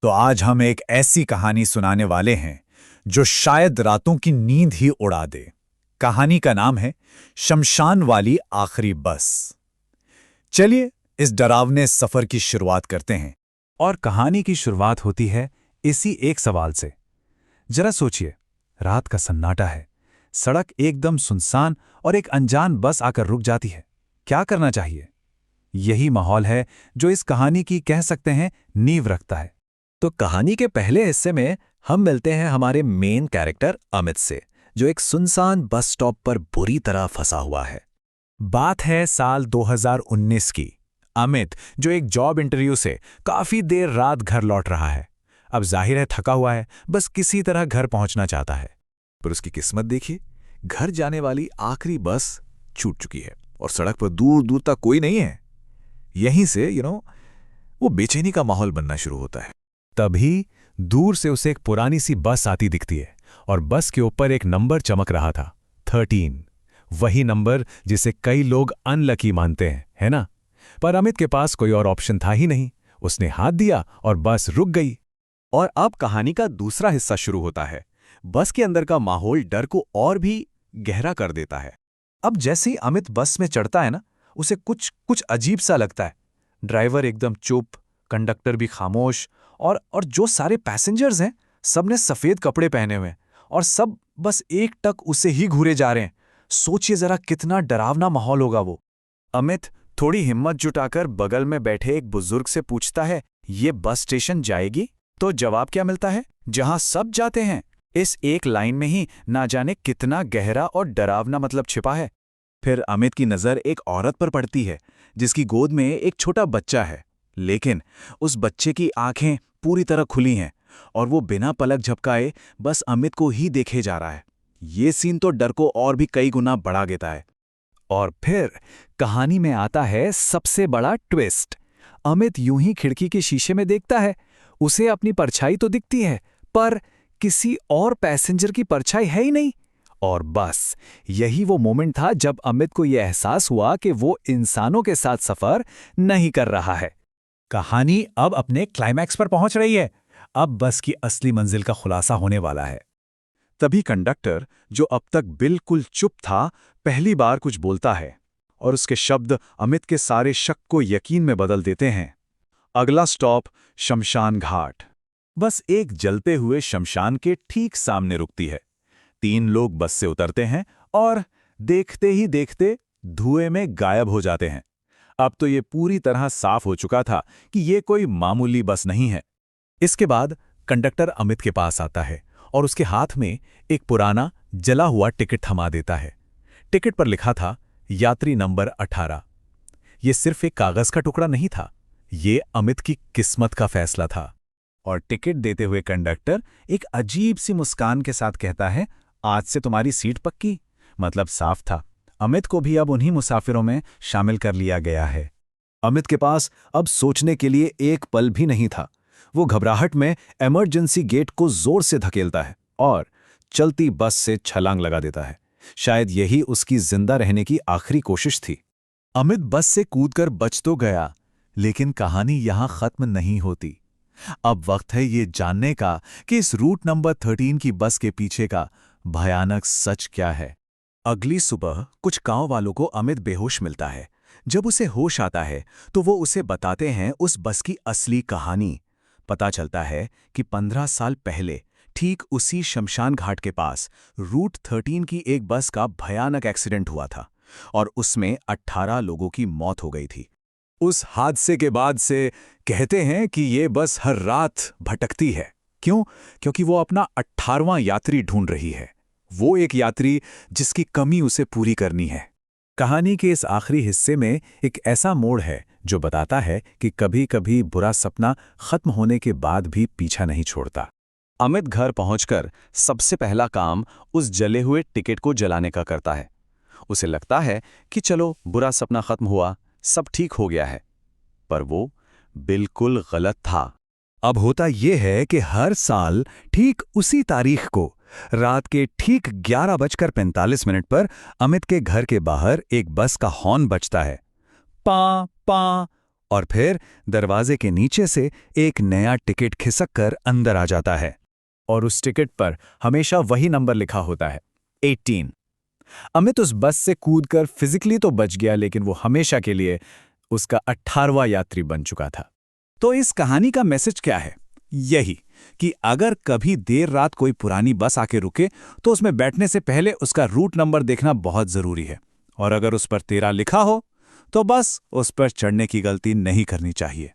तो आज हम एक ऐसी कहानी सुनाने वाले हैं जो शायद रातों की नींद ही उड़ा दे। कहानी का नाम है शमशान वाली आखिरी बस। चलिए इस डरावने सफर की शुरुआत करते हैं। और कहानी की शुरुआत होती है इसी एक सवाल से। जरा सोचिए, रात का सन्नाटा है, सड़क एकदम सुनसान और एक अनजान बस आकर रुक जाती है। क्या करना चाहिए? यही माहौल है जो इस कहानी की कह सकते हैं नींव रखता है। तो कहानी के पहले हिस्से में हम मिलते हैं हमारे मेन कैरेक्टर अमित से, जो एक सुनसान बस स्टॉप पर बुरी तरह फंसा हुआ है। बात है साल 2019 की। अमित, जो एक जॉब इंटरव्यू से काफी देर रात घर लौट रहा है, अब जाहिर है थका हुआ है, बस किसी तरह घर पहुंचना चाहता है। पर उसकी किस्मत देखिए, घर जाने वाली आखिरी बस छूट चुकी है और सड़क पर दूर दूर तक कोई नहीं है। यहीं से वो बेचैनी का माहौल बनना शुरू होता है। तभी दूर से उसे एक पुरानी सी बस आती दिखती है और बस के ऊपर एक नंबर चमक रहा था, 13। वही नंबर जिसे कई लोग अनलकी मानते हैं, है ना? पर अमित के पास कोई और ऑप्शन था ही नहीं। उसने हाथ दिया और बस रुक गई। और अब कहानी का दूसरा हिस्सा शुरू होता है। बस के अंदर का माहौल डर को और भी गहरा कर देता है। अब जैसे ही अमित बस में चढ़ता है ना, उसे कुछ अजीब सा लगता है। ड्राइवर एकदम चुप, कंडक्टर भी खामोश, और जो सारे पैसेंजर्स हैं सबने सफेद कपड़े पहने हुए हैं और सब बस एक टक उसे ही घूरे जा रहे हैं। सोचिए जरा कितना डरावना माहौल होगा वो। अमित थोड़ी हिम्मत जुटाकर बगल में बैठे एक बुजुर्ग से पूछता है, ये बस स्टेशन जाएगी? तो जवाब क्या मिलता है, जहां सब जाते हैं। इस एक लाइन में ही ना जाने कितना गहरा और डरावना मतलब छिपा है। फिर अमित की नज़र एक औरत पर पड़ती है जिसकी गोद में एक छोटा बच्चा है, लेकिन उस बच्चे की आंखें पूरी तरह खुली हैं और वो बिना पलक झपकाए बस अमित को ही देखे जा रहा है। ये सीन तो डर को और भी कई गुना बढ़ा देता है। और फिर कहानी में आता है सबसे बड़ा ट्विस्ट। अमित यूं ही खिड़की के शीशे में देखता है। उसे अपनी परछाई तो दिखती है, पर किसी और पैसेंजर की परछाई है ही नहीं। और बस यही वो मोमेंट था जब अमित को यह एहसास हुआ कि वो इंसानों के साथ सफर नहीं कर रहा है। कहानी अब अपने क्लाइमैक्स पर पहुंच रही है। अब बस की असली मंजिल का खुलासा होने वाला है। तभी कंडक्टर, जो अब तक बिल्कुल चुप था, पहली बार कुछ बोलता है और उसके शब्द अमित के सारे शक को यकीन में बदल देते हैं। अगला स्टॉप शमशान घाट। बस एक जलते हुए शमशान के ठीक सामने रुकती है। 3 लोग बस से उतरते हैं और देखते ही देखते धुएं में गायब हो जाते हैं। अब तो ये पूरी तरह साफ हो चुका था कि ये कोई मामूली बस नहीं है। इसके बाद कंडक्टर अमित के पास आता है और उसके हाथ में एक पुराना जला हुआ टिकट थमा देता है। टिकट पर लिखा था यात्री नंबर 18। ये सिर्फ एक कागज का टुकड़ा नहीं था, ये अमित की किस्मत का फैसला था। और टिकट देते हुए कंडक्टर एक अजीब सी मुस्कान के साथ कहता है, आज से तुम्हारी सीट पक्की। मतलब साफ था, अमित को भी अब उन्हीं मुसाफिरों में शामिल कर लिया गया है। अमित के पास अब सोचने के लिए एक पल भी नहीं था। वो घबराहट में इमरजेंसी गेट को जोर से धकेलता है और चलती बस से छलांग लगा देता है। शायद यही उसकी जिंदा रहने की आखिरी कोशिश थी। अमित बस से कूदकर बच तो गया, लेकिन कहानी यहां खत्म नहीं होती। अब वक्त है ये जानने का कि इस रूट नंबर 13 की बस के पीछे का भयानक सच क्या है। अगली सुबह कुछ गांव वालों को अमित बेहोश मिलता है। जब उसे होश आता है तो वो उसे बताते हैं उस बस की असली कहानी। पता चलता है कि 15 साल पहले ठीक उसी शमशान घाट के पास रूट 13 की एक बस का भयानक एक्सीडेंट हुआ था और उसमें 18 लोगों की मौत हो गई थी। उस हादसे के बाद से कहते हैं कि ये बस हर रात भटकती है। क्यों? क्योंकि वो अपना 18वां यात्री ढूंढ रही है। वो एक यात्री जिसकी कमी उसे पूरी करनी है। कहानी के इस आखिरी हिस्से में एक ऐसा मोड़ है जो बताता है कि कभी-कभी बुरा सपना खत्म होने के बाद भी पीछा नहीं छोड़ता। अमित घर पहुंचकर सबसे पहला काम उस जले हुए टिकट को जलाने का करता है। उसे लगता है कि चलो बुरा सपना खत्म हुआ, सब ठीक हो गया है। पर वो बिल्कुल गलत था। अब होता यह है कि हर साल ठीक उसी तारीख को रात के ठीक 11:45 पर अमित के घर के बाहर एक बस का हॉर्न बजता है। पा पा। और फिर दरवाजे के नीचे से एक नया टिकट खिसक कर अंदर आ जाता है। और उस टिकट पर हमेशा वही नंबर लिखा होता है, 18। अमित उस बस से कूदकर फिजिकली तो बच गया, लेकिन वो हमेशा के लिए उसका 18वां यात्री बन चुका था। तो इस कहानी का मैसेज क्या है? यही कि अगर कभी देर रात कोई पुरानी बस आके रुके तो उसमें बैठने से पहले उसका रूट नंबर देखना बहुत जरूरी है, और अगर उस पर 13 लिखा हो तो बस उस पर चढ़ने की गलती नहीं करनी चाहिए।